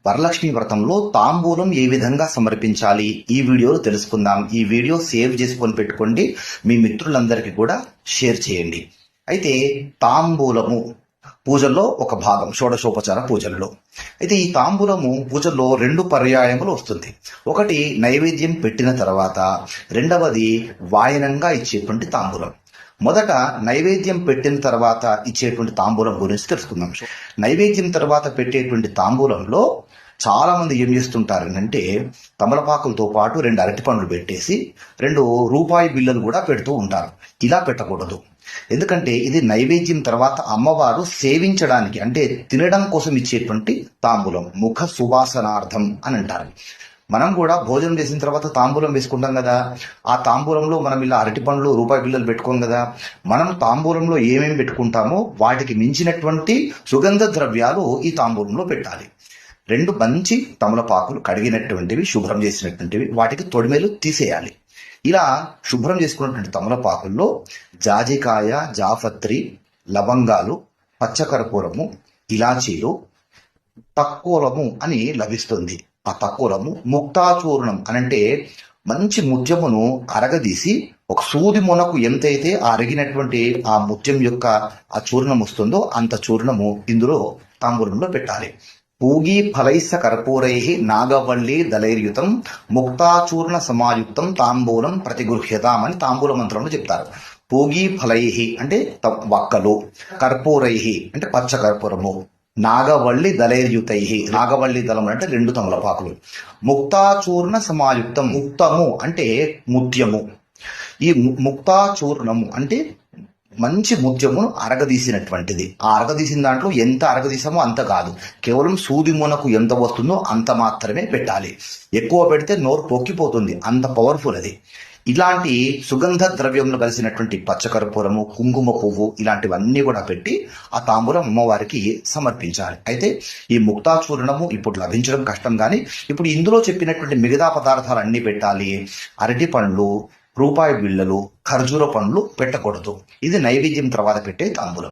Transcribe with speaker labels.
Speaker 1: వరలక్ష్మి వ్రతంలో తాంబూలం ఏ విధంగా సమర్పించాలి ఈ వీడియోలో తెలుసుకుందాం. ఈ వీడియో సేవ్ చేసుకొని పెట్టుకోండి, మీ మిత్రులందరికీ కూడా షేర్ చేయండి. అయితే తాంబూలము పూజల్లో ఒక భాగం, షోడశోపచార పూజల్లో. అయితే ఈ తాంబూలము పూజల్లో 2 పర్యాయములు వస్తుంది. ఒకటి నైవేద్యం పెట్టిన తర్వాత, రెండవది వాయనంగా ఇచ్చేటువంటి తాంబూలం. మొదట నైవేద్యం పెట్టిన తర్వాత ఇచ్చేటువంటి తాంబూలం గురించి తెలుసుకుందాం. నైవేద్యం తర్వాత పెట్టేటువంటి తాంబూలంలో చాలా మంది ఏం చేస్తుంటారు అంటే, తమలపాకులతో పాటు 2 అరటిపండ్లు పెట్టేసి 2 రూపాయి బిళ్ళలు కూడా పెడుతూ ఉంటారు. ఇలా పెట్టకూడదు. ఎందుకంటే ఇది నైవేద్యం తర్వాత అమ్మవారు సేవించడానికి, అంటే తినడం కోసం ఇచ్చేటువంటి తాంబూలం, ముఖ సువాసనార్థం అని అంటారు. మనం కూడా భోజనం చేసిన తర్వాత తాంబూలం వేసుకుంటాం కదా, ఆ తాంబూలంలో మనం ఇలా అరటిపండ్లు రూపాయి బిళ్ళలు పెట్టుకోం కదా. మనం తాంబూలంలో ఏమేమి పెట్టుకుంటామో వాటికి మించినటువంటి సుగంధ ద్రవ్యాలు ఈ తాంబూలంలో పెట్టాలి. 2 మంచి తమలపాకులు కడిగినటువంటివి, శుభ్రం చేసినటువంటివి, వాటికి తొడిమెలు తీసేయాలి. ఇలా శుభ్రం చేసుకున్నటువంటి తమలపాకుల్లో జాజికాయ, జాపత్రి, లవంగాలు, పచ్చకర్పూరము, ఇలాచీలు, తక్కువలము అని లభిస్తుంది. ఆ తక్కువలము ముక్తాచూర్ణం అనంటే మంచి ముత్యమును అరగదీసి, ఒక సూది మొనకు ఎంతైతే అరిగినటువంటి ఆ ముత్యం యొక్క ఆ చూర్ణం వస్తుందో అంత చూర్ణము ఇందులో తాంబూలంలో పెట్టాలి. పూగీ ఫలైస్స కర్పూరై నాగవల్లి దళైర్యుతం ముక్తాచూర్ణ సమాయుక్తం తాంబూలం ప్రతిగృహ్యతాం అని తాంబూల మంత్రంలో చెప్తారు. పూగీ ఫలై అంటే వక్కలు, కర్పూరై అంటే పచ్చ కర్పూరము, నాగవల్లి దళైర్యుతై, నాగవల్లి దళం అంటే 2 తమలపాకులు, ముక్తాచూర్ణ సమాయుక్తం, ముక్తము అంటే ముత్యము, ఈ ముక్తాచూర్ణము అంటే మంచి ముత్యమును అరగదీసినటువంటిది. ఆ అరగదీసిన దాంట్లో ఎంత అరగదీసామో అంత కాదు, కేవలం సూది మునకు ఎంత వస్తుందో అంత మాత్రమే పెట్టాలి. ఎక్కువ పెడితే నోరు పొక్కిపోతుంది, అంత పవర్ఫుల్ అది. ఇలాంటి సుగంధ ద్రవ్యములు కలిసినటువంటి పచ్చకర్పూరము, కుంకుమ పువ్వు, ఇలాంటివన్నీ కూడా పెట్టి ఆ తాంబూలం అమ్మవారికి సమర్పించాలి. అయితే ఈ ముక్తాచూర్ణము ఇప్పుడు లభించడం కష్టం, కానీ ఇప్పుడు ఇందులో చెప్పినటువంటి మిగతా పదార్థాలు అన్ని పెట్టాలి. అరటి పండ్లు, రూపాయి బిళ్ళలు, ఖర్జూర పండ్లు పెట్టకూడదు. ఇది నైవేద్యం తర్వాత పెట్టే తాంబూలం.